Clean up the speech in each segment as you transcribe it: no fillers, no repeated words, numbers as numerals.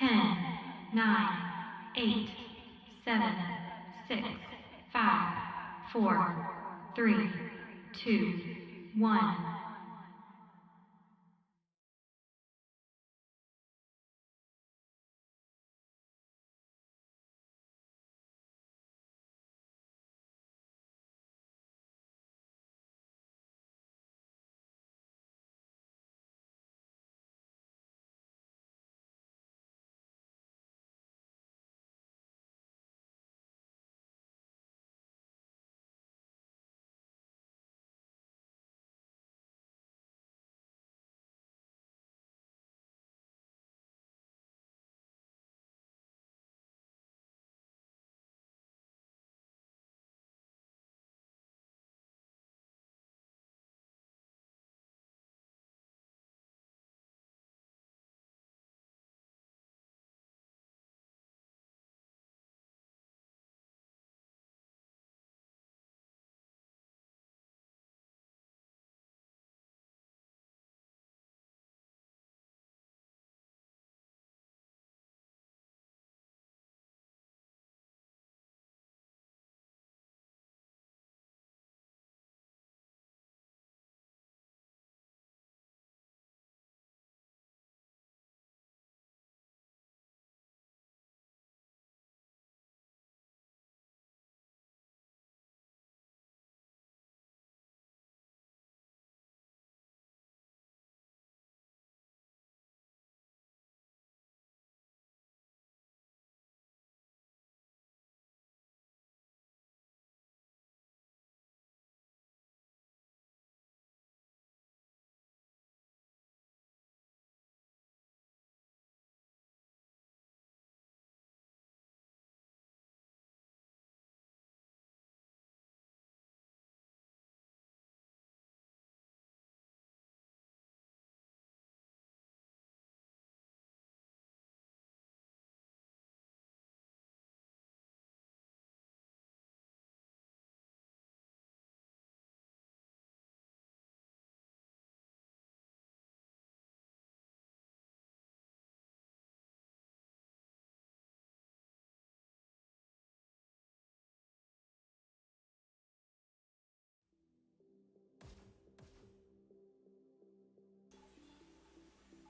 10, 9, 8, 7, 6, 5, 4, 3, 2, 1.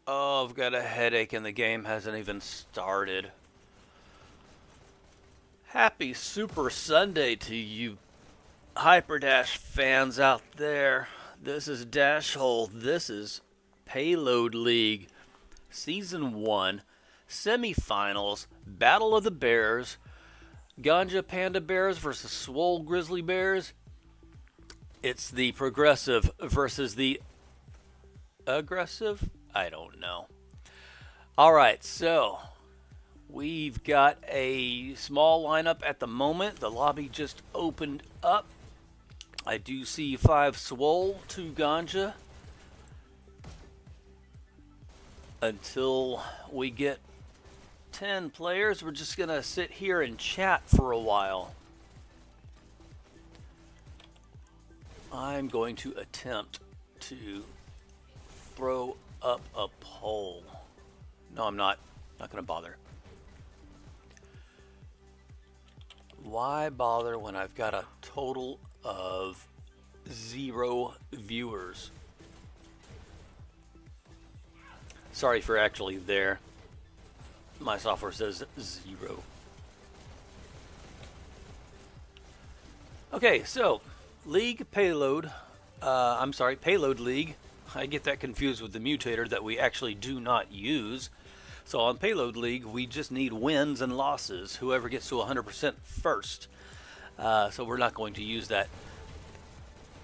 Oh, I've got a headache and the game hasn't even started. Happy Super Sunday to you Hyperdash fans out there. This is Dash Hole. This is Payload League Season 1 Semifinals Battle of the Bears. Ganja Panda Bears versus SWOL Grizzly Bears. It's the progressive versus the aggressive? I don't know. Alright, so we've got a small lineup at the moment. The lobby just opened up. I do see 5 SWOL, 2 Ganja. Until we get 10 players, we're just going to sit here and chat for a while. I'm going to attempt to throw up a poll. No, I'm not. Not going to bother. Why bother when I've got a total of 0 viewers? Sorry for actually there. My software says 0. Okay, so League Payload. I'm sorry, Payload League. I get that confused with the mutator that we actually do not use. So on Payload League, we just need wins and losses. Whoever gets to 100% first. So we're not going to use that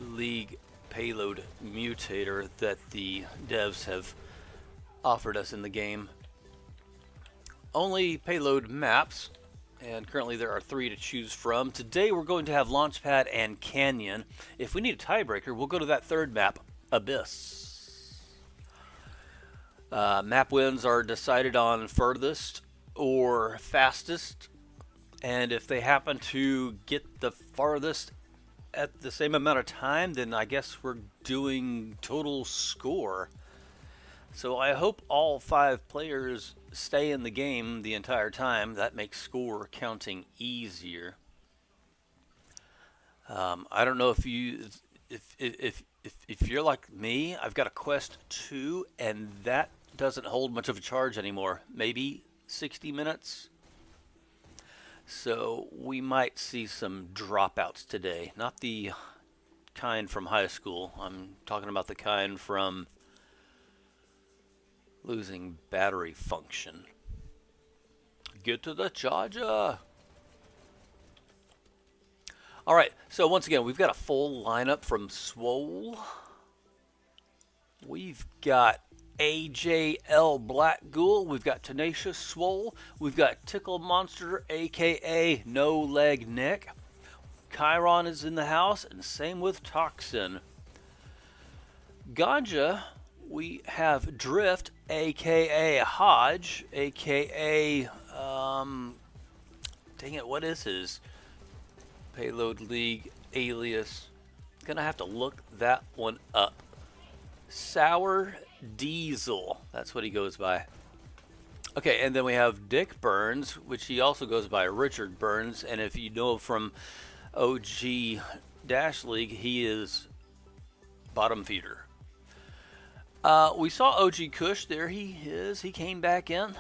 League Payload mutator that the devs have offered us in the game. Only Payload maps, and currently there are 3 to choose from. Today we're going to have Launchpad and Canyon. If we need a tiebreaker, we'll go to that 3rd map, Abyss. Map wins are decided on furthest or fastest, and if they happen to get the farthest at the same amount of time, then I guess we're doing total score. So I hope all 5 players stay in the game the entire time. That makes score counting easier. I don't know if you if you're like me. I've got a Quest 2, and that doesn't hold much of a charge anymore. Maybe 60 minutes. So we might see some dropouts today. Not the kind from high school. I'm talking about the kind from losing battery function. Get to the charger. All right, so once again, we've got a full lineup from SWOL. We've got AJL Black Ghoul. We've got Tenacious SWOL. We've got Tickle Monster, a.k.a. No Leg Nick. Chiron is in the house, and same with Toxin. Ganja, we have Drift, a.k.a. Hodge, a.k.a. Dang it, what is his Payload League alias? Gonna have to look that one up. Sour Diesel, that's what he goes by. Okay, and then we have Dick Burns, which he also goes by Richard Burns, and if you know from OG Dash League, he is bottom feeder. We saw OG Kush, there he is, he came back in.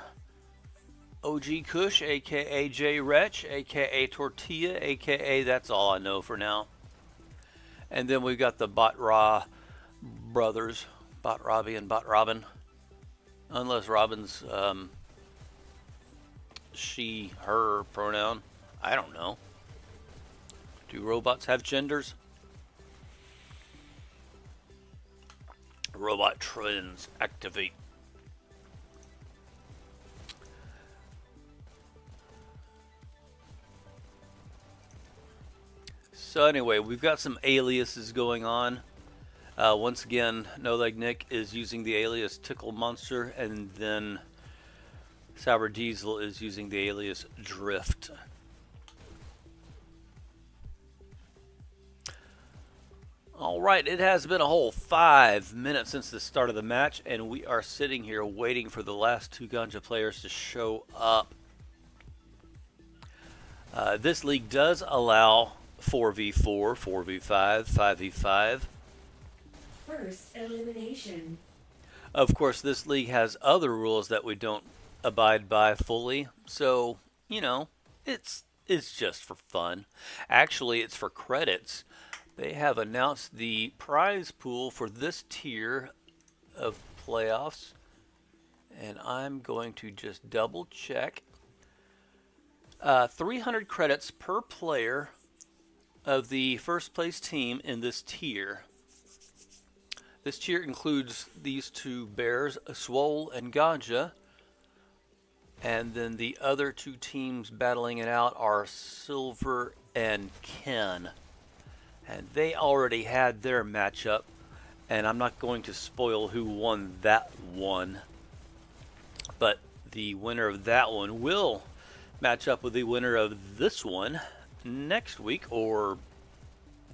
OG Kush, aka J Wretch, aka Tortilla, aka that's all I know for now. And then we've got the Bot Ra brothers, Bot Robbie and Bot Robin. Unless Robin's she, her pronoun. I don't know. Do robots have genders? Robot trends activate. So anyway, we've got some aliases going on. Once again, No Leg Nick is using the alias Tickle Monster, and then Sour Diesel is using the alias Drift. Alright, it has been a whole 5 minutes since the start of the match, and we are sitting here waiting for the last 2 Ganja players to show up. This league does allow 4v4, 4v5, 5v5. First elimination. Of course, this league has other rules that we don't abide by fully, so, you know, it's just for fun. Actually, it's for credits. They have announced the prize pool for this tier of playoffs, and I'm going to just double check. 300 credits per player of the first place team in this tier. This tier includes these 2 bears, SWOL and Ganja, and then the other 2 teams battling it out are Silver and Ken. And they already had their matchup, and I'm not going to spoil who won that one, but the winner of that one will match up with the winner of this one next week, or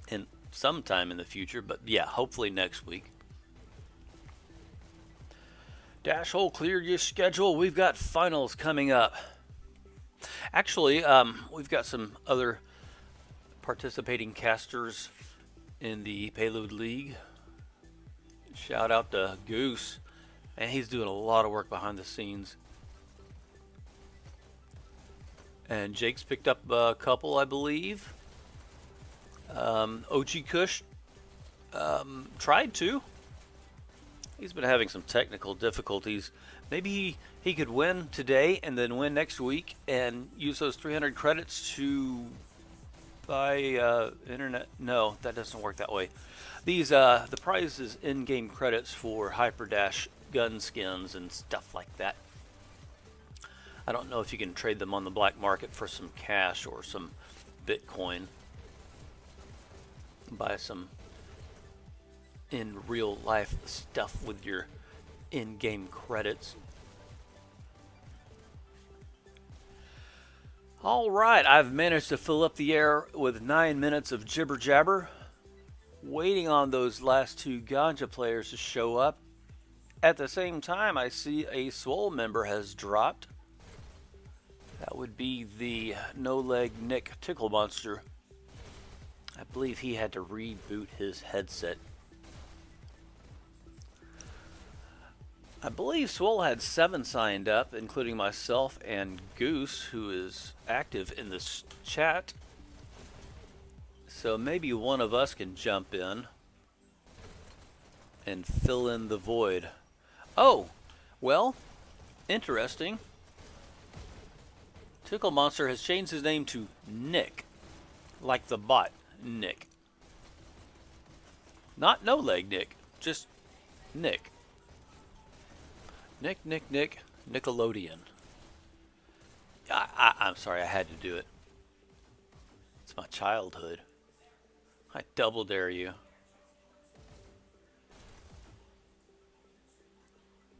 in sometime in the future, but yeah, hopefully next week. Dash Hole, clear your schedule. We've got finals coming up. Actually, we've got some other participating casters in the Payload League. Shout out to Goose, and he's doing a lot of work behind the scenes. And Jake's picked up a couple, I believe. OG Kush tried to. He's been having some technical difficulties. Maybe he could win today and then win next week and use those 300 credits to buy internet. No, that doesn't work that way. These the prize is in-game credits for Hyperdash gun skins and stuff like that. I don't know if you can trade them on the black market for some cash or some Bitcoin. Buy some in real life stuff with your in-game credits. Alright, I've managed to fill up the air with 9 minutes of jibber jabber, waiting on those last 2 Ganja players to show up. At the same time, I see a SWOL member has dropped. That would be the No Leg Nick Tickle Monster. I believe he had to reboot his headset. I believe SWOL had 7 signed up, including myself and Goose, who is active in this chat. So maybe one of us can jump in and fill in the void. Oh, well, interesting. Tickle Monster has changed his name to Nick, like the bot Nick. Not No Leg Nick, just Nick. Nick, Nickelodeon. I'm sorry, I had to do it. It's my childhood. I double dare you.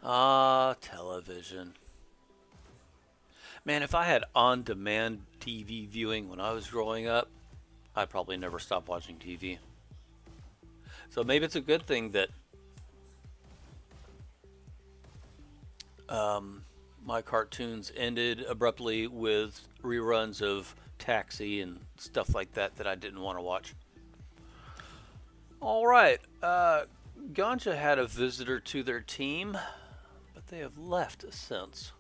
Ah, television. Man, if I had on-demand TV viewing when I was growing up, I'd probably never stop watching TV. So maybe it's a good thing that my cartoons ended abruptly with reruns of Taxi and stuff like that that I didn't want to watch. All right, GNJA had a visitor to their team, but they have left since.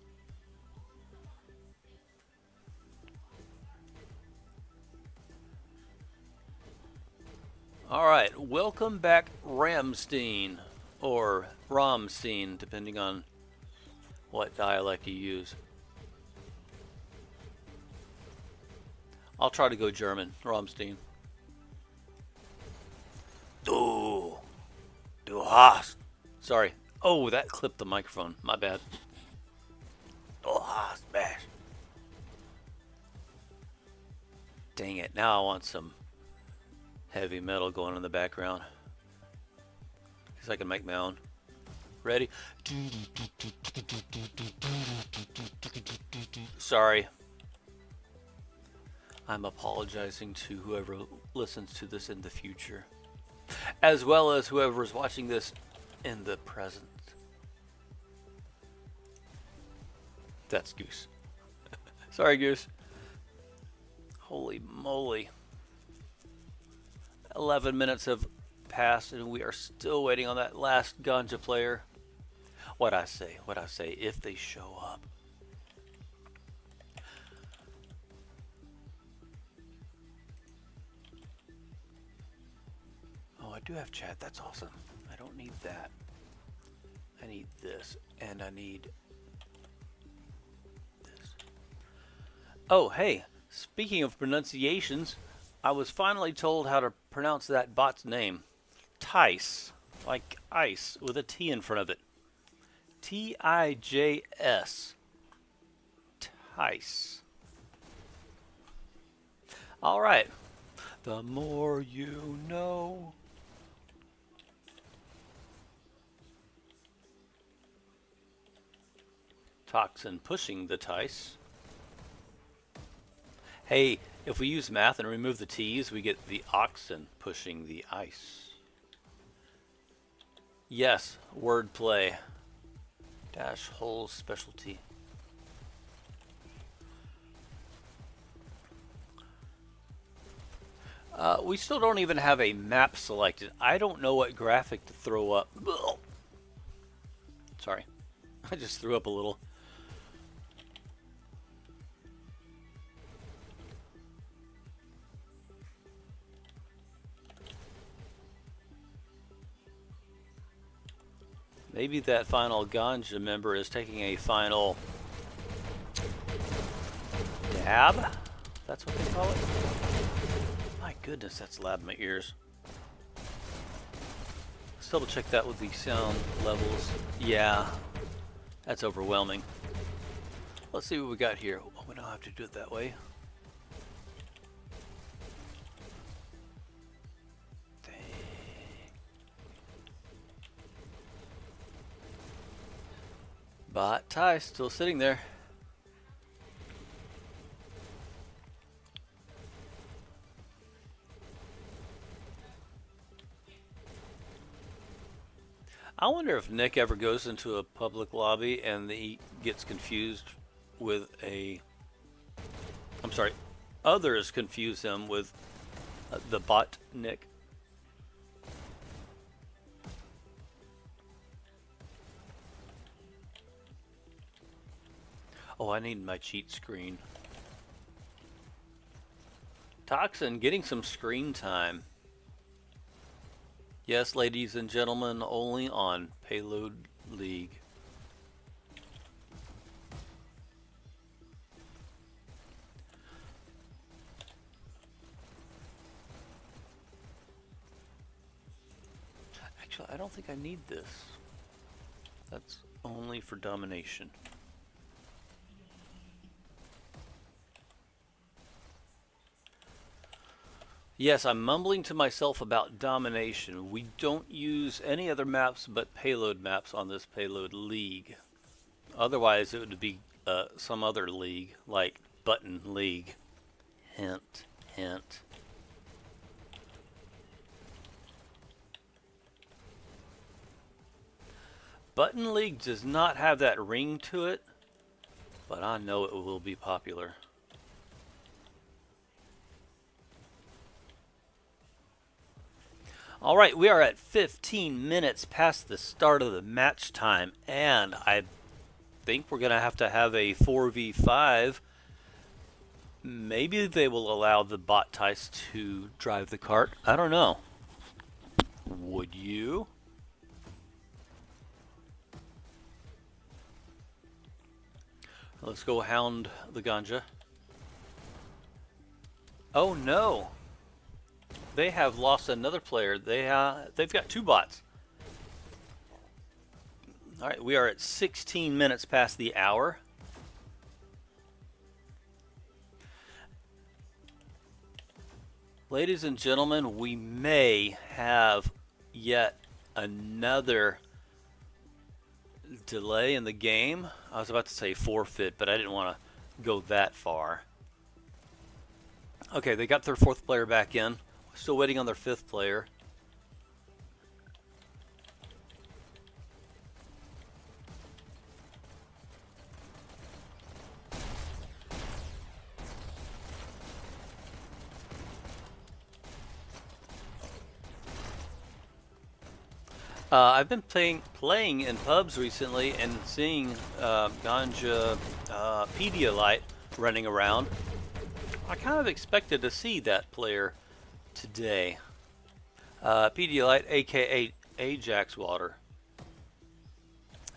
All right, welcome back, Ramstein, or Ramstein, depending on what dialect you use. I'll try to go German, Ramstein. Du hast. Sorry. Oh, that clipped the microphone. My bad. Du hast bash. Dang it. Now I want some heavy metal going in the background. Because I can make my own. Ready? Sorry. I'm apologizing to whoever listens to this in the future, as well as whoever is watching this in the present. That's Goose. Sorry, Goose. Holy moly. 11 minutes have passed and we are still waiting on that last GNJA player. What I say, if they show up. Oh, I do have chat, that's awesome. I don't need that. I need this, and I need this. Oh, hey, speaking of pronunciations, I was finally told how to pronounce that bot's name. Tice, like ice, with a T in front of it. T-I-J-S. Tice. All right. The more you know. Toxin pushing the Tice. Hey, if we use math and remove the T's, we get the oxen pushing the ice. Yes, wordplay. Dash hole specialty. We still don't even have a map selected. I don't know what graphic to throw up. Ugh. Sorry, I just threw up a little. Maybe that final GNJA member is taking a final dab? That's what they call it? My goodness, that's loud in my ears. Let's double check that with the sound levels. Yeah, that's overwhelming. Let's see what we got here. Oh, we don't have to do it that way. Bot Ty still sitting there. I wonder if Nick ever goes into a public lobby and he gets confused with a. I'm sorry, others confuse him with the bot Nick. Oh, I need my cheat screen. Toxin getting some screen time. Yes, ladies and gentlemen, only on Payload League. Actually, I don't think I need this. That's only for domination. Yes, I'm mumbling to myself about domination. We don't use any other maps but payload maps on this Payload League. Otherwise, it would be some other league, like Button League. Hint, hint. Button League does not have that ring to it, but I know it will be popular. All right, we are at 15 minutes past the start of the match time, and I think we're going to have a 4v5. Maybe they will allow the bot ties to drive the cart. I don't know. Would you? Let's go hound the ganja. Oh no! They have lost another player. They've got two bots. All right, we are at 16 minutes past the hour. Ladies and gentlemen, we may have yet another delay in the game. I was about to say forfeit, but I didn't want to go that far. Okay, they got their fourth player back in. Still waiting on their fifth player. I've been playing in pubs recently and seeing Ganja Pedialyte running around. I kind of expected to see that player today. Pedialyte, aka Ajax Water.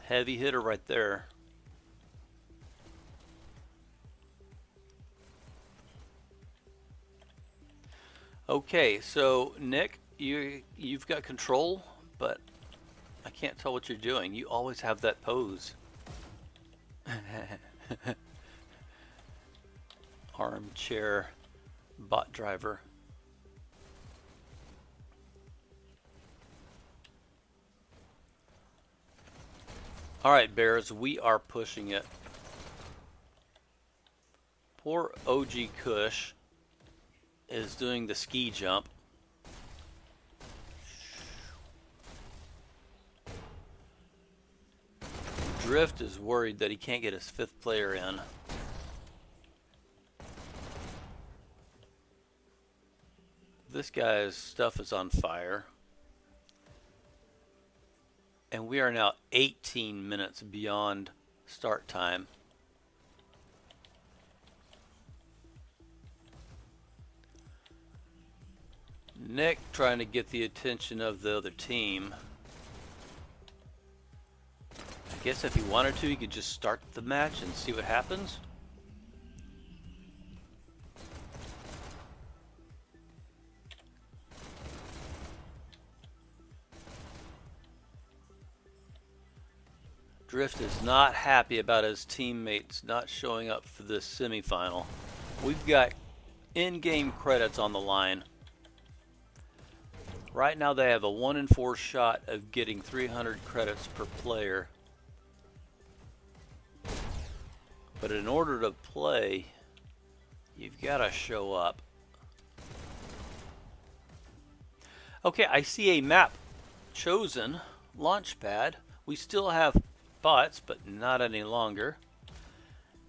Heavy hitter right there. Okay, so Nick, you've got control, but I can't tell what you're doing. You always have that pose. Armchair bot driver. All right, Bears, we are pushing it. Poor OG Kush is doing the ski jump. Drift is worried that he can't get his fifth player in. This guy's stuff is on fire. And we are now 18 minutes beyond start time. Nick trying to get the attention of the other team. I guess if he wanted to, he could just start the match and see what happens. Drift is not happy about his teammates not showing up for this semifinal. We've got in-game credits on the line. Right now they have a 1 in 4 shot of getting 300 credits per player. But in order to play, you've got to show up. Okay, I see a map chosen. launch pad. We still have bots, but not any longer.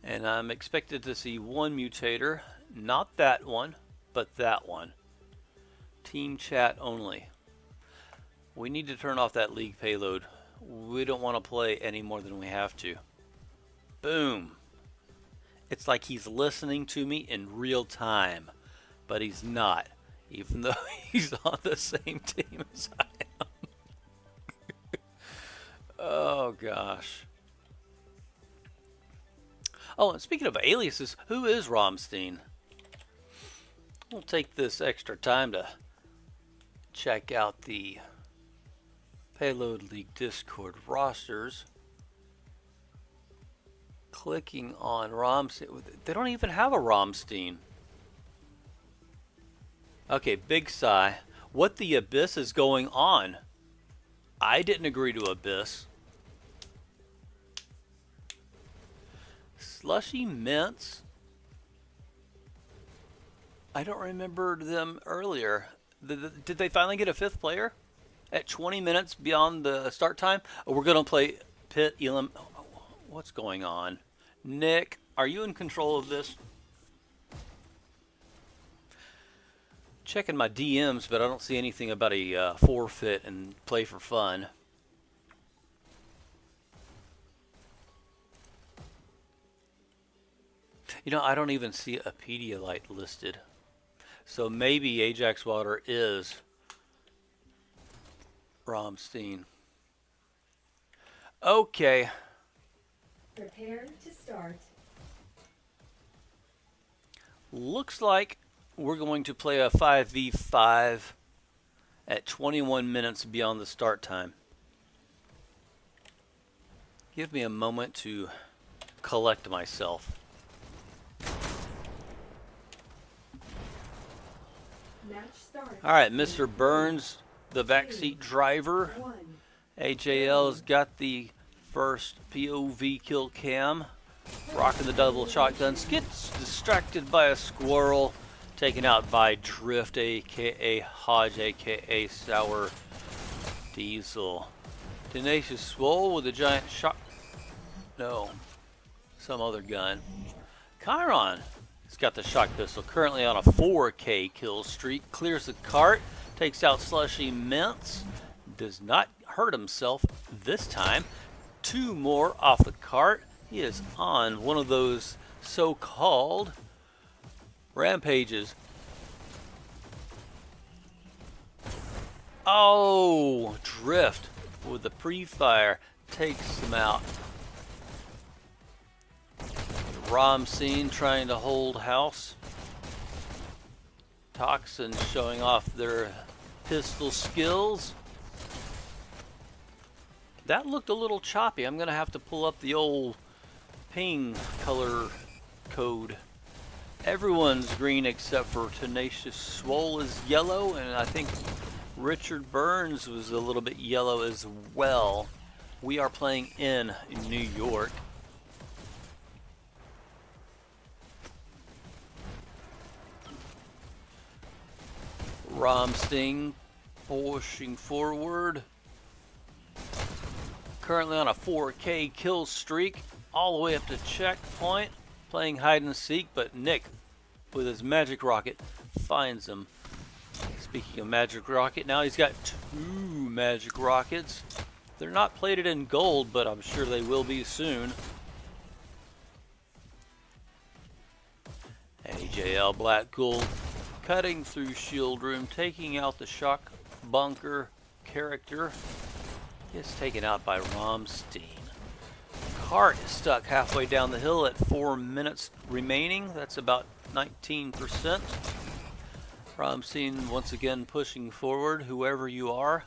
And I'm expected to see one mutator, not that one, but that one. Team chat only. We need to turn off that League payload. We don't want to play any more than we have to. Boom. It's like he's listening to me in real time, but he's not, even though he's on the same team as I am. Oh gosh. Oh, and speaking of aliases, who is Romstein? We'll take this extra time to check out the Payload League Discord rosters. Clicking on Romstein. They don't even have a Romstein. Okay, big sigh. What the abyss is going on? I didn't agree to abyss. Slushy Mints. I don't remember them earlier. Did they finally get a fifth player at 20 minutes beyond the start time? Oh, we're going to play Pit Elam. What's going on? Nick, are you in control of this? Checking my DMs, but I don't see anything about a forfeit and play for fun. You know, I don't even see a Pedialyte listed. So maybe Ajax Water is Romstein. Okay. Prepare to start. Looks like we're going to play a 5v5 at 21 minutes beyond the start time. Give me a moment to collect myself. Match start. All right, Mr. Burns, the backseat driver. 1. AJL's got the first POV kill cam. Rocking the double shotguns. Gets distracted by a squirrel. Taken out by Drift, aka Hodge, aka Sour Diesel. Tenacious SWOL with a giant shot. No, some other gun. Chiron has got the shock pistol. Currently on a 4K kill streak. Clears the cart. Takes out Slushy Mints. Does not hurt himself this time. 2 more off the cart. He is on one of those so-called rampages. Oh, Drift with the pre-fire takes him out. Romstein trying to hold house. Toxin showing off their pistol skills. That looked a little choppy. I'm going to have to pull up the old ping color code. Everyone's green except for Tenacious SWOL is yellow, and I think Richard Burns was a little bit yellow as well. We are playing in New York. Romstein pushing forward. Currently on a 4K kill streak, all the way up to checkpoint, playing hide and seek, but Nick, with his magic rocket, finds him. Speaking of magic rocket, now he's got 2 magic rockets. They're not plated in gold, but I'm sure they will be soon. AJL Black Gold cutting through shield room, taking out the shock bunker character. Gets taken out by Romstein. Cart is stuck halfway down the hill at 4 minutes remaining. That's about 19%. Romstein once again pushing forward, whoever you are.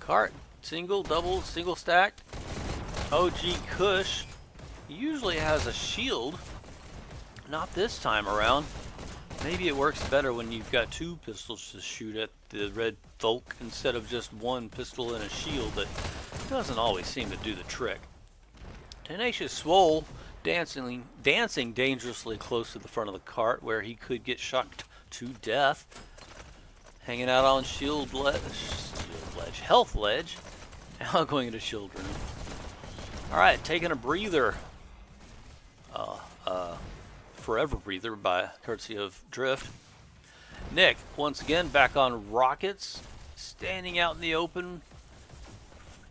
Cart, single, double, single stacked. OG Kush usually has a shield. Not this time around. Maybe it works better when you've got 2 pistols to shoot at the Red Folk instead of just 1 pistol and a shield, but it doesn't always seem to do the trick. Tenacious SWOL dancing dangerously close to the front of the cart where he could get shocked to death. Hanging out on health ledge. Now going into shield room. Alright, taking a breather. Forever breather by courtesy of Drift. Nick, once again, back on rockets. Standing out in the open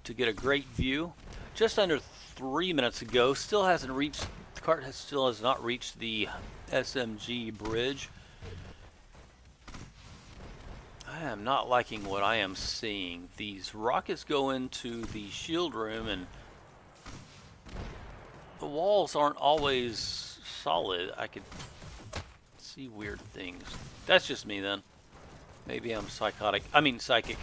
to get a great view. Just under 3 minutes ago, still hasn't reached, the cart still has not reached the SMG bridge. I am not liking what I am seeing. These rockets go into the shield room and the walls aren't always solid. I could see weird things. That's just me then. Maybe I'm psychic.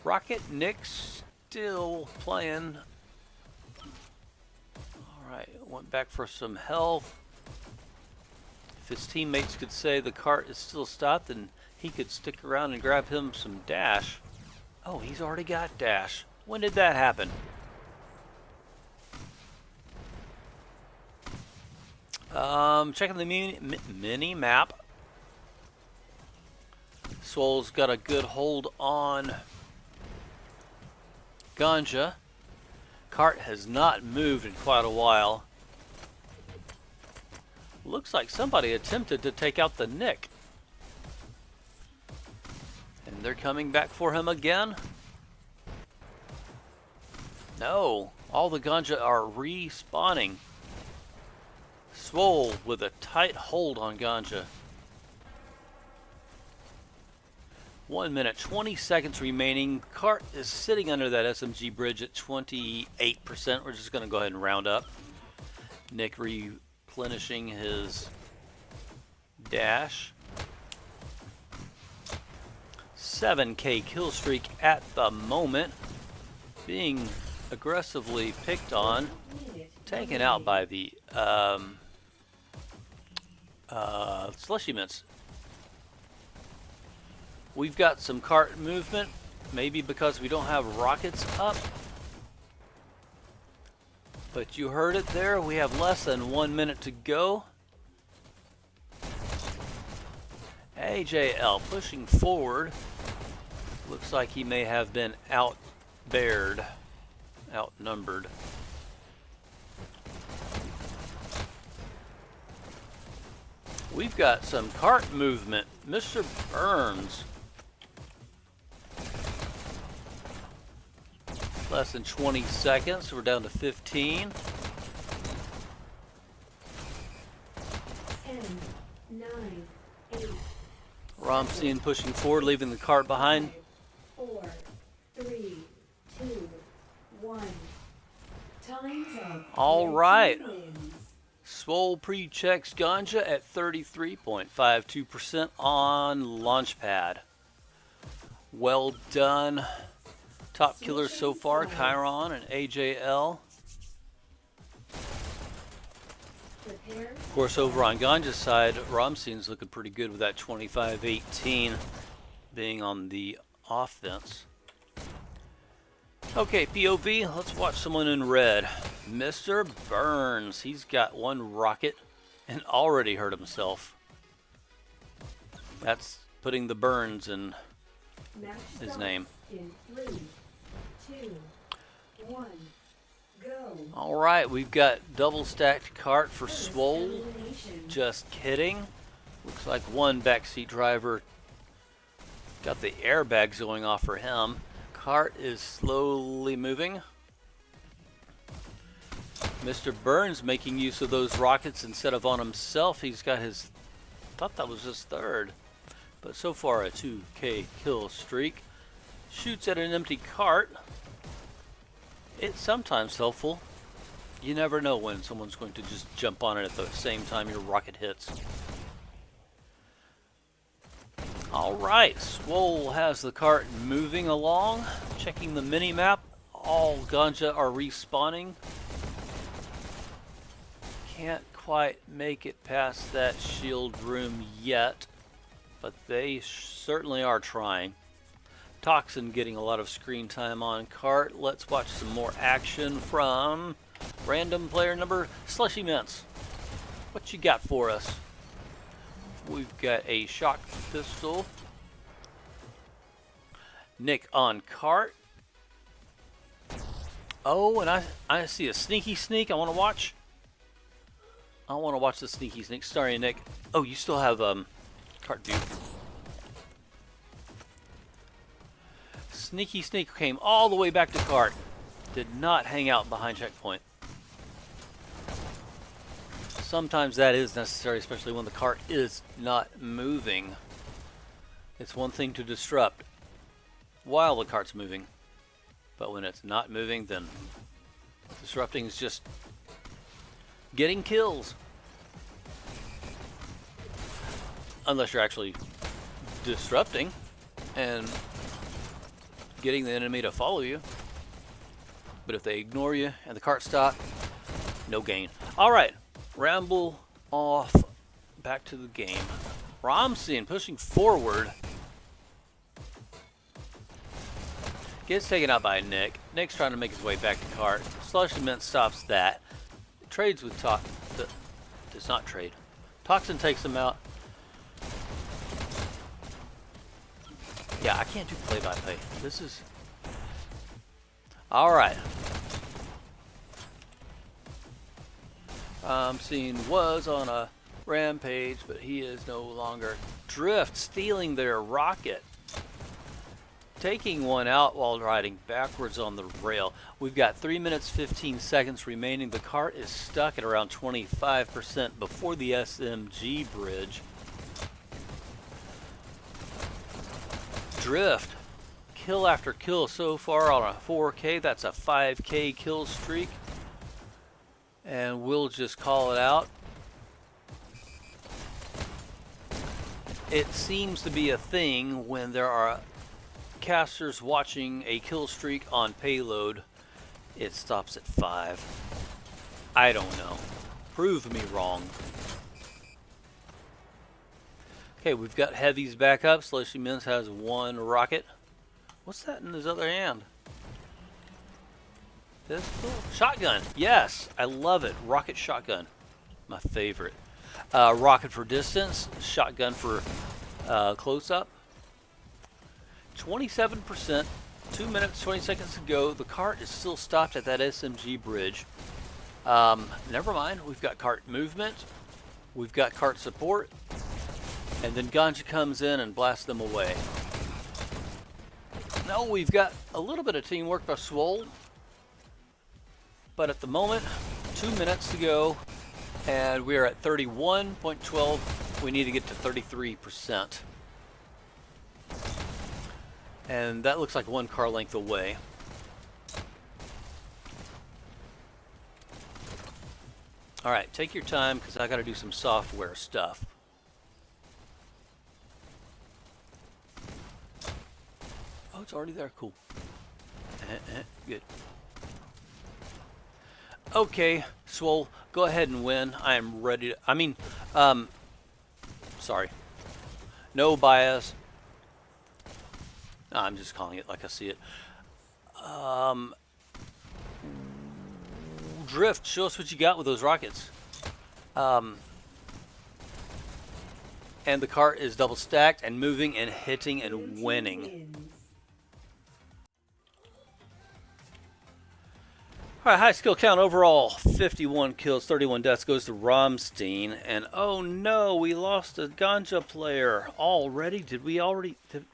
Rocket Nick still playing. Alright, went back for some health. If his teammates could say the cart is still stopped, then he could stick around and grab him some dash. Oh, he's already got dash. When did that happen? Checking the mini map. SWOL's got a good hold on GNJA. Cart has not moved in quite a while. Looks like somebody attempted to take out the Nick. And they're coming back for him again. No, all the GNJA are respawning. SWOL with a tight hold on GNJA. 1 minute, 20 seconds remaining. Cart is sitting under that SMG bridge at 28%. We're just going to go ahead and round up. Nick replenishing his dash. 7K kill streak at the moment. Being aggressively picked on. Taken out by the slushy mints. We've got some cart movement, maybe because we don't have rockets up. But you heard it there, we have less than 1 minute to go. AJL pushing forward. Looks like he may have been outnumbered. We've got some cart movement. Mr. Burns. Less than 20 seconds. We're down to 15. 10, 9, 8. Ramstein pushing forward, leaving the cart behind. 4, 3, 2, 1. Time's up. All right. SWOL pre-checks GNJA at 33.52% on Launchpad. Well done. Top killers so far, Chiron and AJL. Of course, over on GNJA's side, Ramstein's looking pretty good with that 25-18 being on the offense. Okay, POV, let's watch someone in red. Mr. Burns, he's got one rocket and already hurt himself. That's putting the Burns in his name. In 3, 2, 1, go. Alright, we've got double stacked cart for SWOL. Just kidding. Looks like one backseat driver got the airbags going off for him. Cart is slowly moving. Mr. Burns making use of those rockets instead of on himself. He's got his, thought that was his third, but so far a 2K kill streak. Shoots at an empty cart. It's sometimes helpful. You never know when someone's going to just jump on it at the same time your rocket hits. Alright, SWOL has the cart moving along. Checking the mini-map. All GNJA are respawning. Can't quite make it past that shield room yet, but they certainly are trying. Toxin getting a lot of screen time on cart. Let's watch some more action from random player number Slushy Mints. What you got for us? We've got a shock pistol. Nick on cart. Oh, and I see a sneaky sneak I want to watch. I want to watch the sneaky sneak. Sorry, Nick. Oh, you still have cart view. Sneaky sneak came all the way back to cart. Did not hang out behind checkpoint. Sometimes that is necessary, especially when the cart is not moving. It's one thing to disrupt while the cart's moving, but when it's not moving, then disrupting is just getting kills. Unless you're actually disrupting and getting the enemy to follow you. But if they ignore you and the cart stops, no gain. Alright, ramble off back to the game. Ramstein pushing forward. Gets taken out by Nick. Nick's trying to make his way back to cart. Slushy Mint stops that. Trades with does not trade. Toxin takes him out. Yeah, I can't do play-by-play. This is... Alright. Seeing was on a rampage, but he is no longer. Drift stealing their rocket. Taking one out while riding backwards on the rail. We've got 3 minutes 15 seconds remaining. The cart is stuck at around 25% before the SMG bridge. Drift. Kill after kill so far on a 4K. That's a 5K kill streak. And we'll just call it out. It seems to be a thing when there are casters watching a kill streak on Payload. It stops at 5. I don't know. Prove me wrong. Okay, we've got heavies back up. Slushy Mints has one rocket. What's that in his other hand? Pistol? Shotgun. Yes, I love it. Rocket shotgun. My favorite. Rocket for distance. Shotgun for close-up. 27%. 2 minutes, 20 seconds to go. The cart is still stopped at that SMG bridge. Never mind. We've got cart movement. We've got cart support. And then GNJA comes in and blasts them away. Now we've got a little bit of teamwork by SWOL. But at the moment, 2 minutes to go. And we are at 31.12. We need to get to 33%. And that looks like one car length away. Alright, take your time because I got to do some software stuff. Oh, it's already there. Cool. Good. Okay, SWOL, go ahead and win. I am ready to... sorry. No bias. No, I'm just calling it like I see it. Drift, show us what you got with those rockets. And the cart is double stacked and moving and hitting and winning. Alright, high skill count overall, 51 kills, 31 deaths goes to Ramstein. And oh no, we lost a GNJA player already.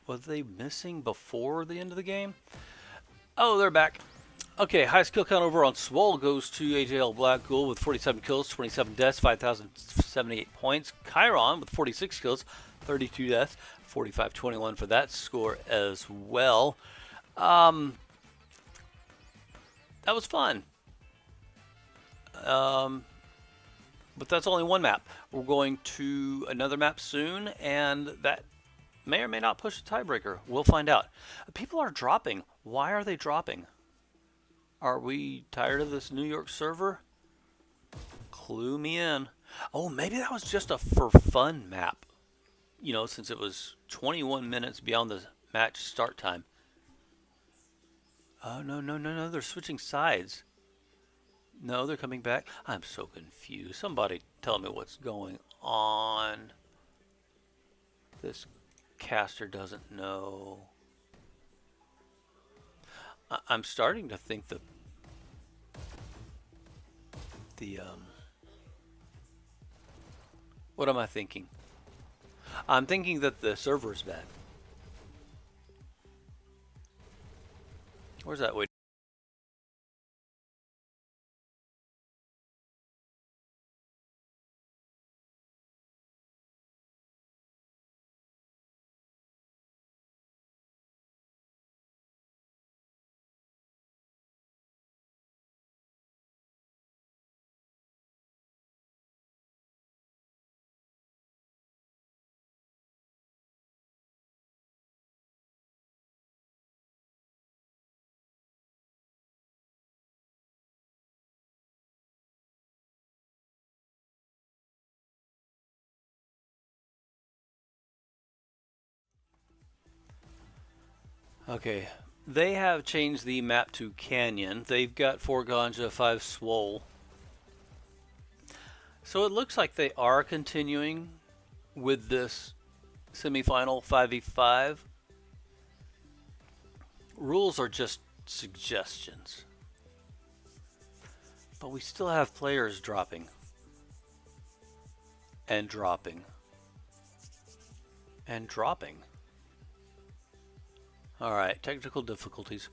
Was they missing before the end of the game? Oh, they're back. Okay, high skill count over on SWOL goes to AJL Black Ghoul with 47 kills, 27 deaths, 5,078 points. Chiron with 46 kills, 32 deaths, 45-21 for that score as well. That was fun. But that's only one map. We're going to another map soon, and that may or may not push a tiebreaker. We'll find out. People are dropping. Why are they dropping? Are we tired of this New York server? Clue me in. Oh, maybe that was just a for fun map. You know, since it was 21 minutes beyond the match start time. Oh, no, no, no, no. They're switching sides. No, they're coming back. I'm so confused. Somebody tell me what's going on. This caster doesn't know. I'm starting to think that what am I thinking? I'm thinking that the server is bad. Where's that way? Okay, they have changed the map to Canyon. They've got 4 Ganja, 5 SWOL. So it looks like they are continuing with this semifinal 5v5. Rules are just suggestions. But we still have players dropping. And dropping. And dropping. Alright, technical difficulties.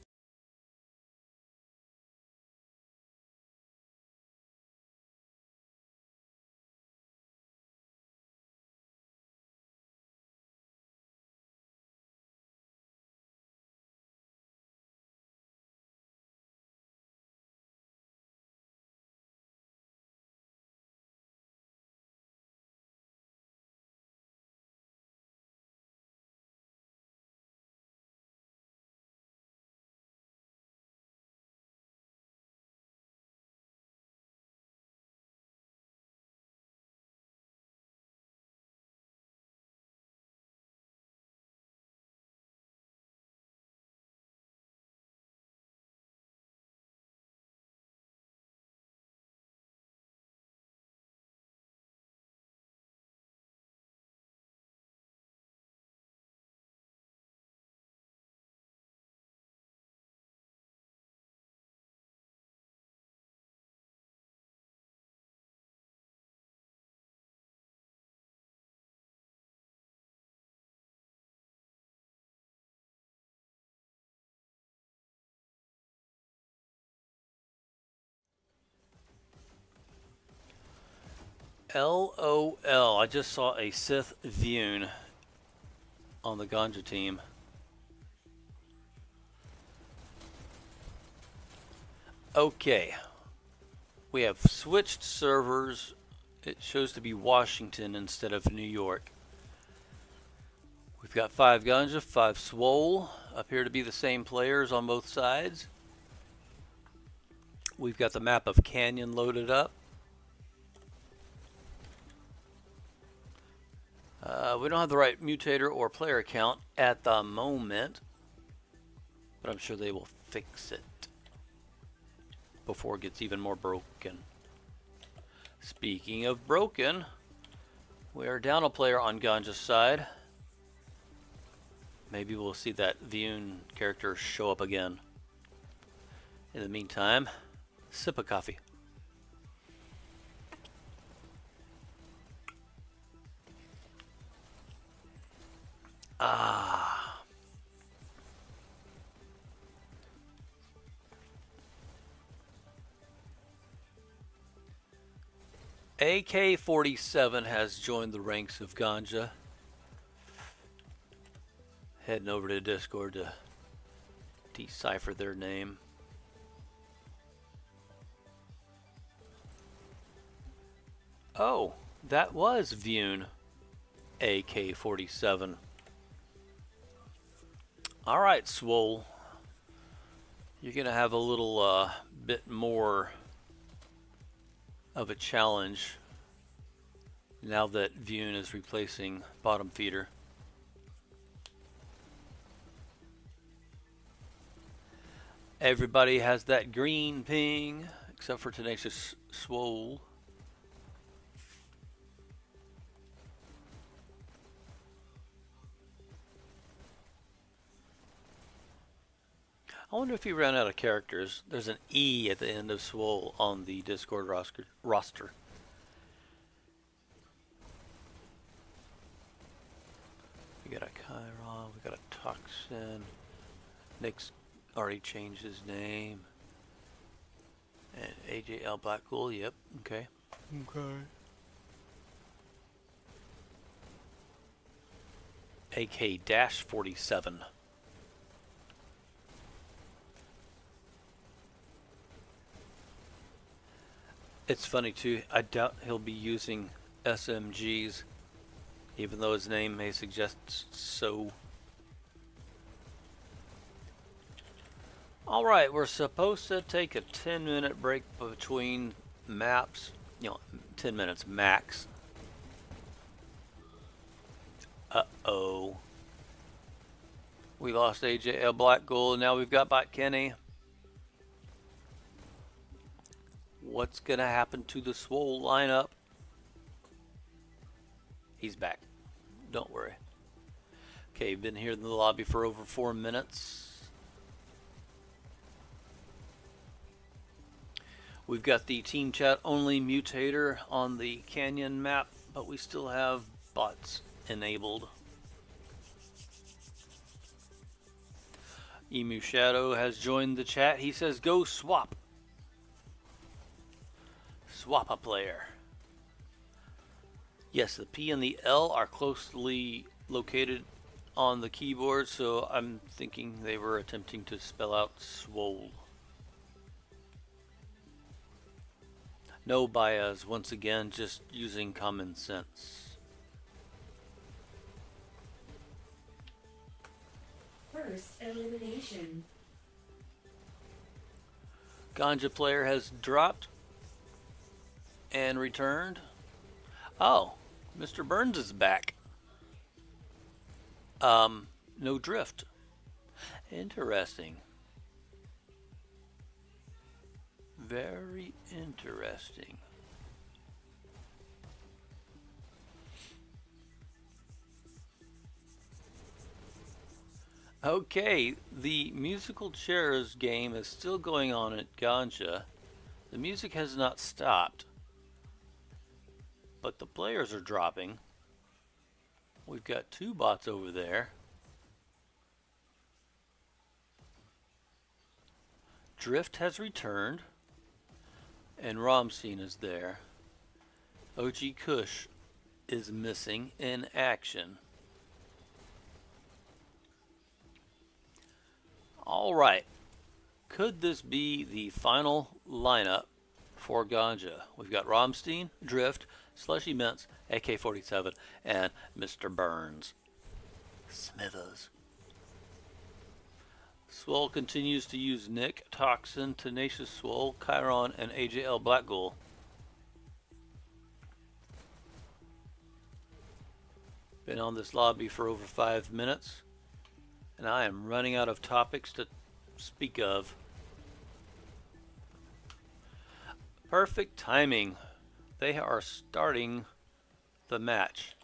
LOL, I just saw a Sith Vune on the Ganja team. Okay, we have switched servers. It shows to be Washington instead of New York. We've got 5 Ganja, 5 SWOL. Appear to be the same players on both sides. We've got the map of Canyon loaded up. We don't have the right mutator or player account at the moment, but I'm sure they will fix it before it gets even more broken. Speaking of broken, we are down a player on Ganja's side. Maybe we'll see that Vune character show up again. In the meantime, sip of coffee. Ah. AK-47 has joined the ranks of Ganja. Heading over to Discord to decipher their name. Oh, that was Vune AK-47. Alright, SWOL. You're going to have a little bit more of a challenge now that Vune is replacing Bottom Feeder. Everybody has that green ping, except for Tenacious SWOL. I wonder if he ran out of characters. There's an E at the end of SWOL on the Discord roster. We got a Chiron, we got a Toxin. Nick's already changed his name. And AJL Blackpool, yep, okay. Okay. AK-47. It's funny too, I doubt he'll be using SMGs, even though his name may suggest so. Alright, we're supposed to take a 10-minute break between maps, 10 minutes max. Uh-oh. We lost AJL Black Gold, now we've got Bot Kenny. What's gonna happen to the SWOL lineup? He's back. Don't worry. Okay, been here in the lobby for over 4 minutes. We've got the team chat only mutator on the Canyon map, but we still have bots enabled. Emu Shadow has joined the chat. He says, go swap. Swap a player. Yes, the P and the L are closely located on the keyboard, so I'm thinking they were attempting to spell out SWOL. No bias, once again, just using common sense. First elimination. Ganja player has dropped and returned. Oh, Mr. Burns is back. No drift. Interesting. Very interesting. Okay, the musical chairs game is still going on at Ganja. The music has not stopped, but the players are dropping. We've got 2 bots over there. Drift has returned, and Ramstein is there. OG Kush is missing in action. All right, could this be the final lineup for Ganja? We've got Ramstein, Drift, Slushy Mints, AK-47, and Mr. Burns. Smithers. SWOL continues to use Nick, Toxin, Tenacious SWOL, Chiron, and AJL Black Gold. Been on this lobby for over 5 minutes, and I am running out of topics to speak of. Perfect timing. They are starting the match.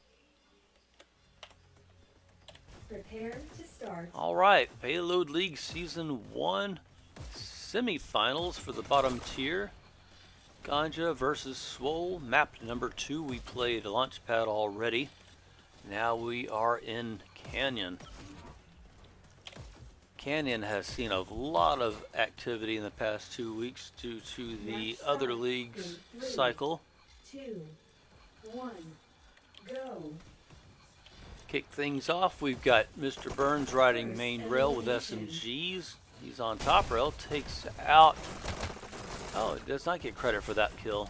Prepare to start. All right, Payload League Season 1 semifinals for the bottom tier. Ganja versus SWOL. Map number 2, we played Launchpad already. Now we are in Canyon. Canyon has seen a lot of activity in the past 2 weeks due to the other leagues cycle. 2, 1, go. Kick things off, we've got Mr. Burns riding main rail with SMGs. He's on top rail, takes out... Oh, it does not get credit for that kill.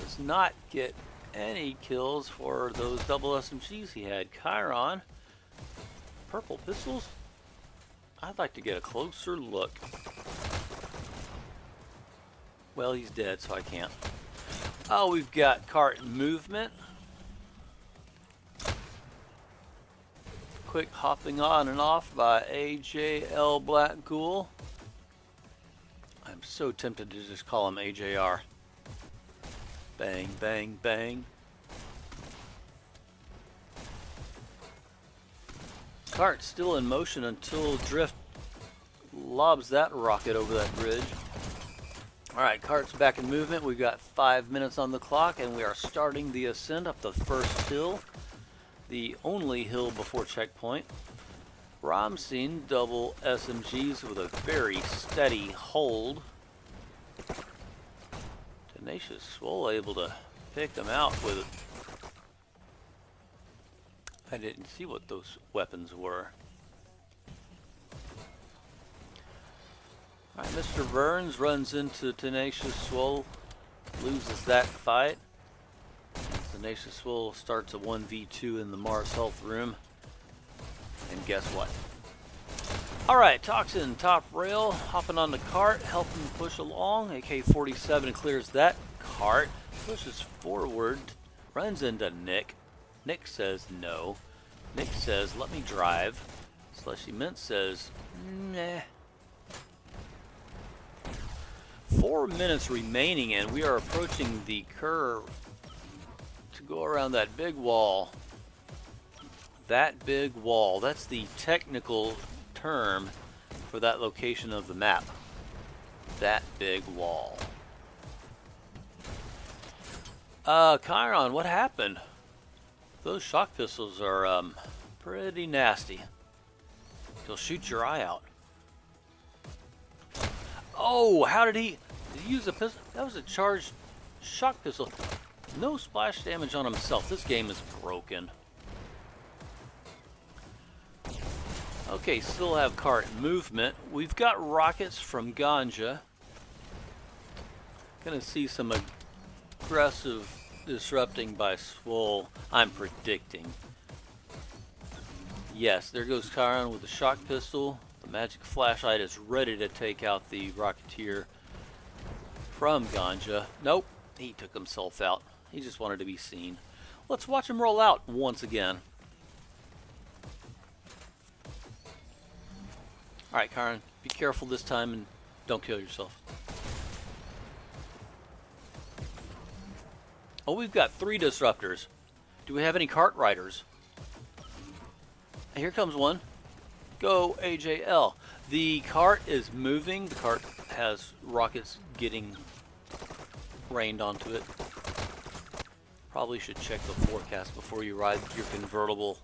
Does not get any kills for those double SMGs he had. Chiron, purple pistols? I'd like to get a closer look. Well, he's dead, so I can't. Oh, we've got cart movement. quick hopping on and off by AJL Black Ghoul. I'm so tempted to just call him AJR. Bang, bang, bang. Cart still in motion until Drift lobs that rocket over that bridge. Alright, cart's back in movement. We've got 5 minutes on the clock, and we are starting the ascent up the first hill. The only hill before checkpoint. Ramseen double SMGs with a very steady hold. Tenacious SWOL able to pick them out with... I didn't see what those weapons were. Alright, Mr. Burns runs into Tenacious SWOL, loses that fight. Tenacious SWOL starts a 1v2 in the Mars Health room. And guess what? Alright, Toxin, top rail, hopping on the cart, helping push along. AK-47 clears that cart, pushes forward, runs into Nick. Nick says no. Nick says, let me drive. Slushy Mint says, nah. 4 minutes remaining, and we are approaching the curve to go around that big wall. That big wall, that's the technical term for that location of the map. That big wall. Chiron, what happened? Those shock pistols are pretty nasty. They'll shoot your eye out. Oh, how did he use a pistol? That was a charged shock pistol. No splash damage on himself. This game is broken. Okay, still have cart movement. We've got rockets from GNJA. Gonna see some aggressive disrupting by SWOL, I'm predicting. Yes, there goes Chiron with the shock pistol. The magic flashlight is ready to take out the Rocketeer from GNJA. Nope, he took himself out. He just wanted to be seen. Let's watch him roll out once again. Alright, Chiron, be careful this time and don't kill yourself. Oh, we've got 3 disruptors. Do we have any cart riders? Here comes one. Go, AJL. The cart is moving. The cart has rockets getting rained onto it. Probably should check the forecast before you ride your convertible.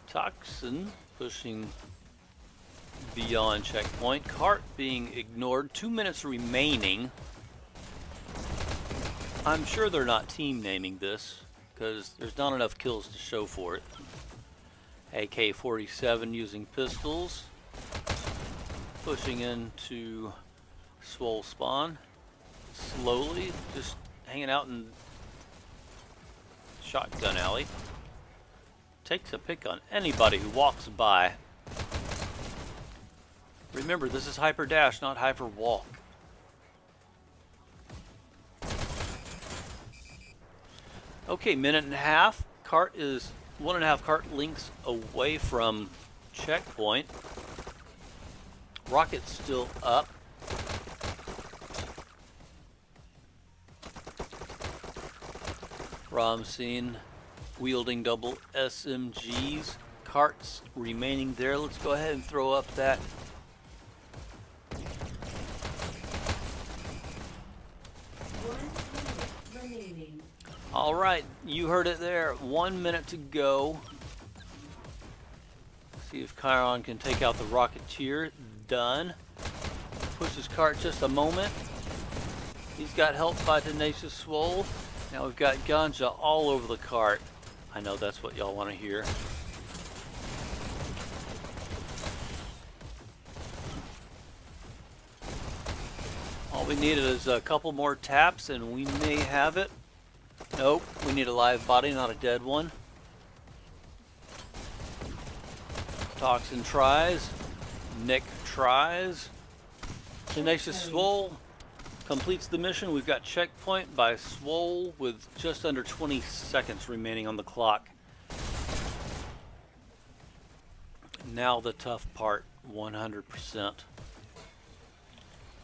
Toxin pushing beyond checkpoint. Cart being ignored. 2 minutes remaining. I'm sure they're not team naming this because there's not enough kills to show for it. AK-47 using pistols. Pushing into SWOL spawn. Slowly. Just hanging out in shotgun alley. Takes a pick on anybody who walks by. Remember, this is hyper dash, not hyper walk. Okay, minute and a half. Cart is 1.5 cart lengths away from checkpoint. Rocket's still up. Ramseen wielding double SMGs. Carts remaining there. Let's go ahead and throw up that Alright, you heard it there. 1 minute to go. See if Chiron can take out the Rocketeer. Done. Push his cart just a moment. He's got help by Tenacious SWOL. Now we've got GNJA all over the cart. I know that's what y'all want to hear. All we needed is a couple more taps and we may have it. Nope, we need a live body, not a dead one. Toxin tries. Nick tries. Tenacious SWOL completes the mission. We've got checkpoint by SWOL with just under 20 seconds remaining on the clock. Now the tough part, 100%.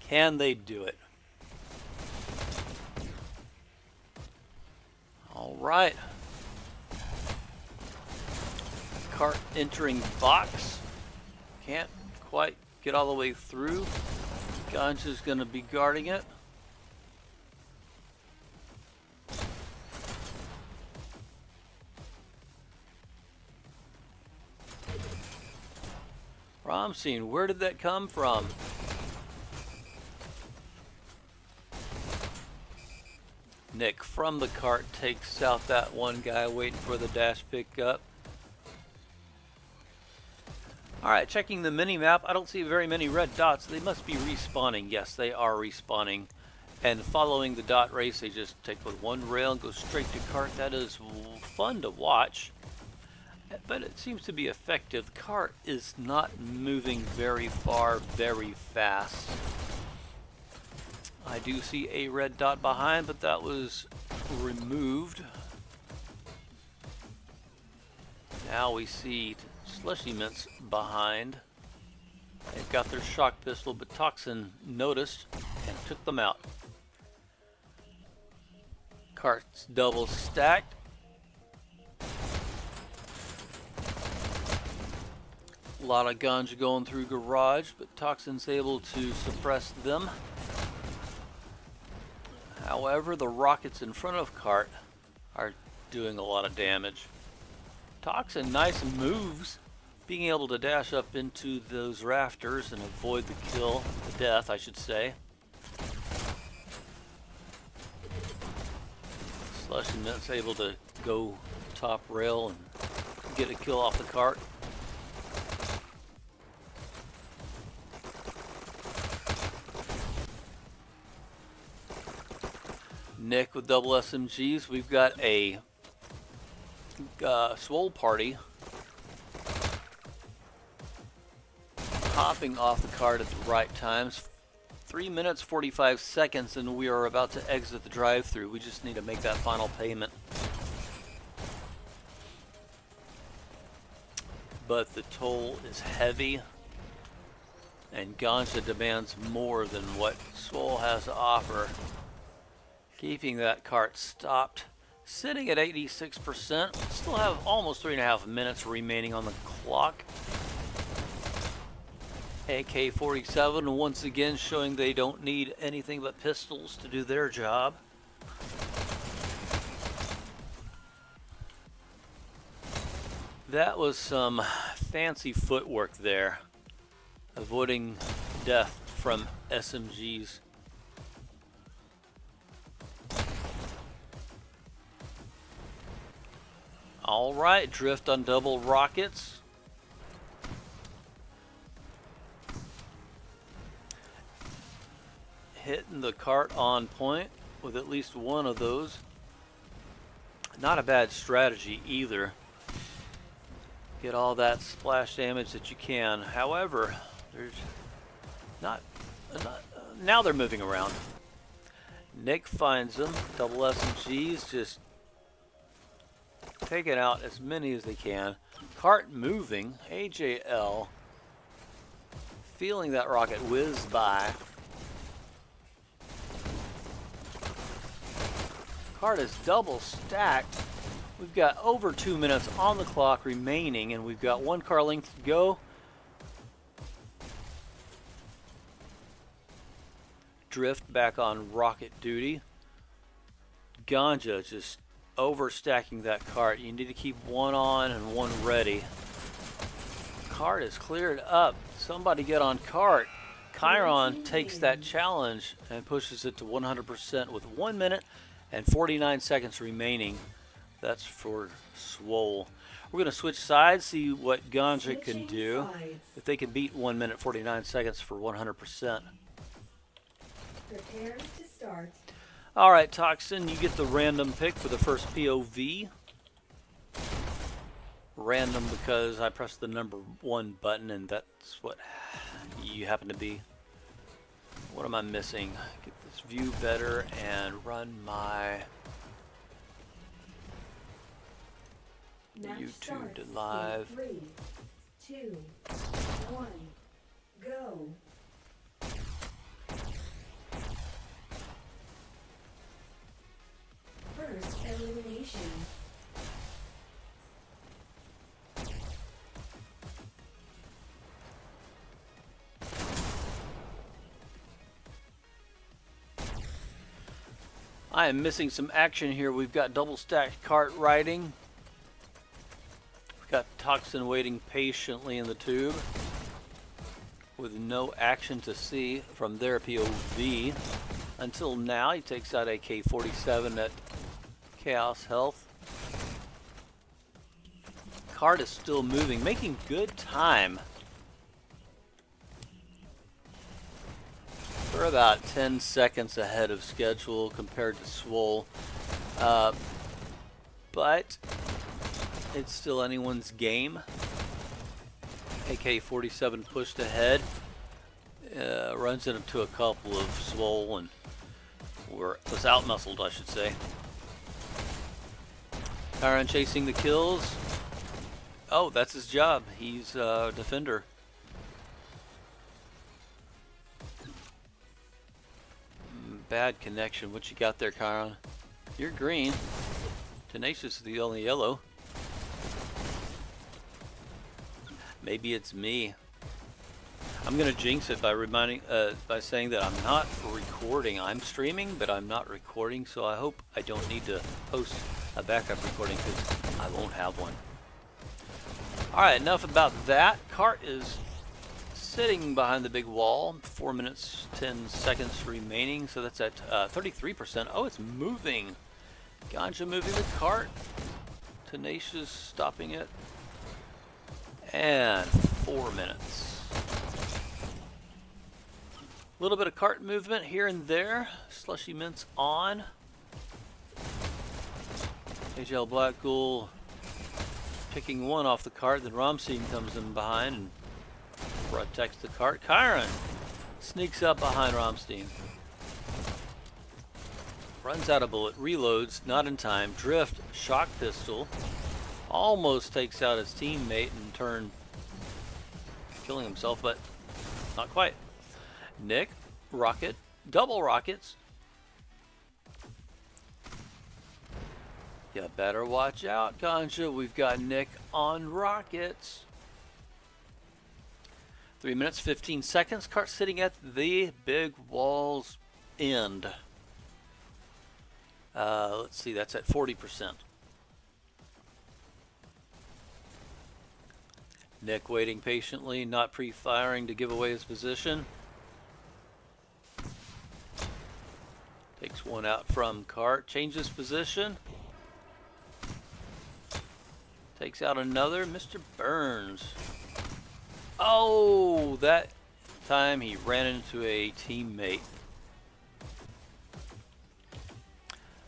Can they do it? All right. Cart entering box. Can't quite get all the way through. GNJA's going to be guarding it. Ramseen, where did that come from? Nick from the cart takes out that one guy waiting for the dash pickup. Alright, checking the mini-map. I don't see very many red dots. They must be respawning. Yes, they are respawning. And following the dot race, they just take with one rail and go straight to cart. That is fun to watch. But it seems to be effective. The cart is not moving very far, very fast. I do see a red dot behind, but that was removed. Now we see Slushy Mints behind. They've got their shock pistol, but Toxin noticed and took them out. Cart's double stacked. A lot of GNJA going through garage, but Toxin's able to suppress them. However, the rockets in front of cart are doing a lot of damage. Toxin, nice moves, being able to dash up into those rafters and avoid the kill, the death, I should say. Slushy Mint's able to go top rail and get a kill off the cart. Nick with double SMGs. We've got a SWOL party hopping off the cart at the right times. 3 minutes 45 seconds and we are about to exit the drive-thru. We just need to make that final payment. But the toll is heavy and GNJA demands more than what SWOL has to offer. Keeping that cart stopped, sitting at 86%. Still have almost 3.5 minutes remaining on the clock. AK-47 once again showing they don't need anything but pistols to do their job. That was some fancy footwork there, avoiding death from SMGs. Alright, drift on double rockets. Hitting the cart on point with at least one of those. Not a bad strategy either. Get all that splash damage that you can. However, there's not now they're moving around. Nick finds them. Double SMGs just taking out as many as they can. Cart moving. AJL feeling that rocket whiz by. Cart is double stacked. We've got over 2 minutes on the clock remaining, and we've got one car length to go. Drift back on rocket duty. GNJA just overstacking that cart. You need to keep one on and one ready. Cart is cleared up. Somebody get on cart. Chiron takes that challenge and pushes it to 100% with 1 minute and 49 seconds remaining. That's for SWOL. We're going to switch sides, see what GNJA can do. If they can beat 1 minute 49 seconds for 100%. Prepare to start. Alright, Toxin, you get the random pick for the first POV. random because I pressed the number 1 button and that's what you happen to be. What am I missing? Get this view better and run my Match YouTube to starts live. in 3, 2, 1, go. First elimination. I am missing some action here. We've got double stacked cart riding. We've got Toxin waiting patiently in the tube with no action to see from their POV. Until now, he takes out AK-47 at Chaos Health. Cart is still moving, making good time. We're about 10 seconds ahead of schedule compared to SWOL. But it's still anyone's game. AK-47 pushed ahead. Runs into a couple of SWOL and was out-muscled, I should say. Tyron chasing the kills. Oh, that's his job. He's a defender. Bad connection. What you got there, Chiron? You're green. Tenacious is the only yellow. Maybe it's me. I'm gonna jinx it by saying that I'm not recording. I'm streaming, but I'm not recording. So I hope I don't need to post a backup recording because I won't have one. All right, enough about that. Cart is sitting behind the big wall. 4 minutes, 10 seconds remaining. So that's at 33%. Oh, it's moving. GNJA moving the cart. Tenacious stopping it. And 4 minutes. A little bit of cart movement here and there. Slushy Mints on. AJL Black Ghoul picking one off the cart. Then Ramstein comes in behind and protects the cart. Chiron sneaks up behind Ramstein. Runs out of bullet. Reloads. Not in time. Drift. Shock pistol. Almost takes out his teammate in turn killing himself, but not quite. Nick. Rocket. Double rockets. You better watch out, GNJA. We've got Nick on rockets. 3 minutes, 15 seconds. Cart sitting at the big wall's end. Let's see, that's at 40%. Nick waiting patiently, not pre-firing to give away his position. Takes one out from Cart, changes position. Takes out another, Mr. Burns. Oh, that time he ran into a teammate.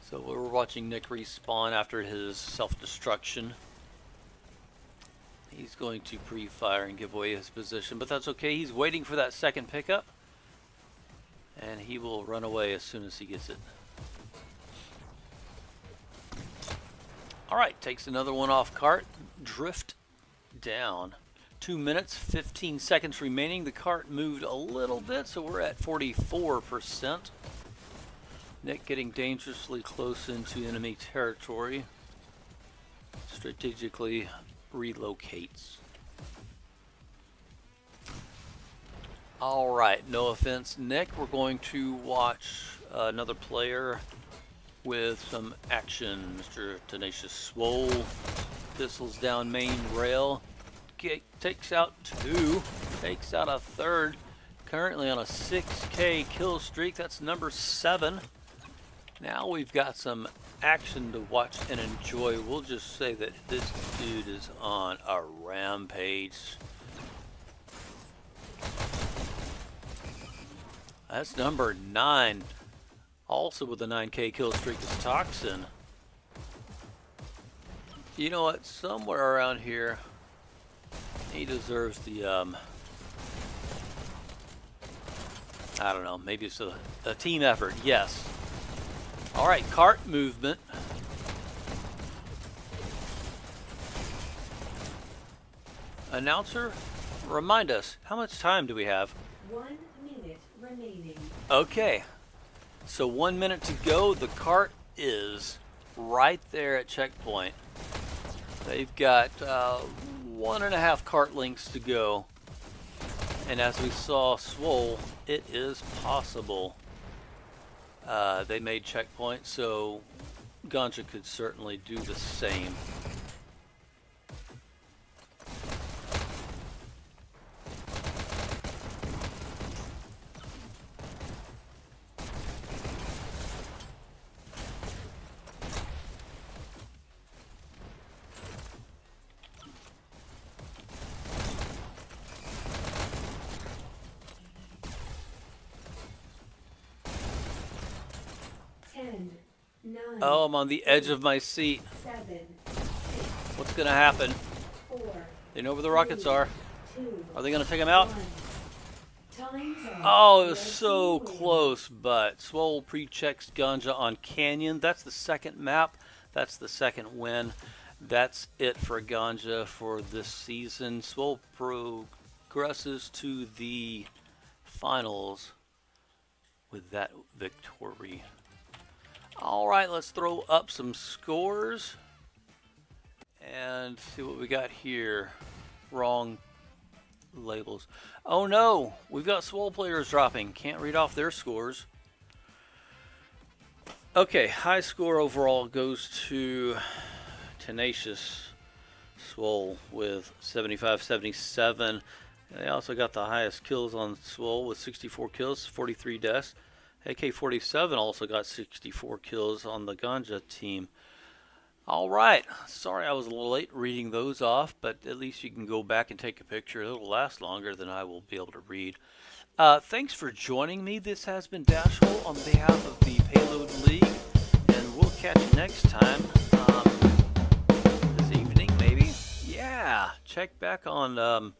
So we're watching Nick respawn after his self-destruction. He's going to pre-fire and give away his position, but that's okay. He's waiting for that second pickup, and he will run away as soon as he gets it. All right, takes another one off Cart. Drift down. 2 minutes, 15 seconds remaining. The cart moved a little bit, so we're at 44%. Nick getting dangerously close into enemy territory. Strategically relocates. All right, no offense, Nick. We're going to watch another player with some action. Mr. Tenacious SWOL. Pistols down main rail. Takes out two. Takes out a third. Currently on a 6K kill streak. That's number 7. Now we've got some action to watch and enjoy. We'll just say that this dude is on a rampage. That's number 9. Also with a 9K kill streak is Toxin. You know what? Somewhere around here, he deserves the, I don't know, maybe it's a team effort. Yes. All right, cart movement. Announcer, remind us, how much time do we have? 1 minute remaining. Okay, so 1 minute to go. The cart is right there at checkpoint. They've got 1.5 cart lengths to go. And as we saw, SWOL, it is possible. They made checkpoint, so GNJA could certainly do the same. Oh, I'm on the edge of my seat. 7, 6, What's going to happen? 4, They know where the rockets are. 2, Are they going to take them out? 1. Time's up. Oh, it was so close, but SWOL pre-checks GNJA on Canyon. That's the second map. That's the second win. That's it for GNJA for this season. SWOL progresses to the finals with that victory. All right, let's throw up some scores and see what we got here. Wrong labels. Oh no, we've got SWOL players dropping. Can't read off their scores. Okay, high score overall goes to Tenacious SWOL with 75-77. They also got the highest kills on SWOL with 64 kills, 43 deaths. AK-47 also got 64 kills on the GNJA team. All right, sorry I was a little late reading those off, but at least you can go back and take a picture. It'll last longer than I will be able to read. Thanks for joining me. This has been Dashhole on behalf of the Payload League, and we'll catch you next time. This evening, maybe. Yeah, check back on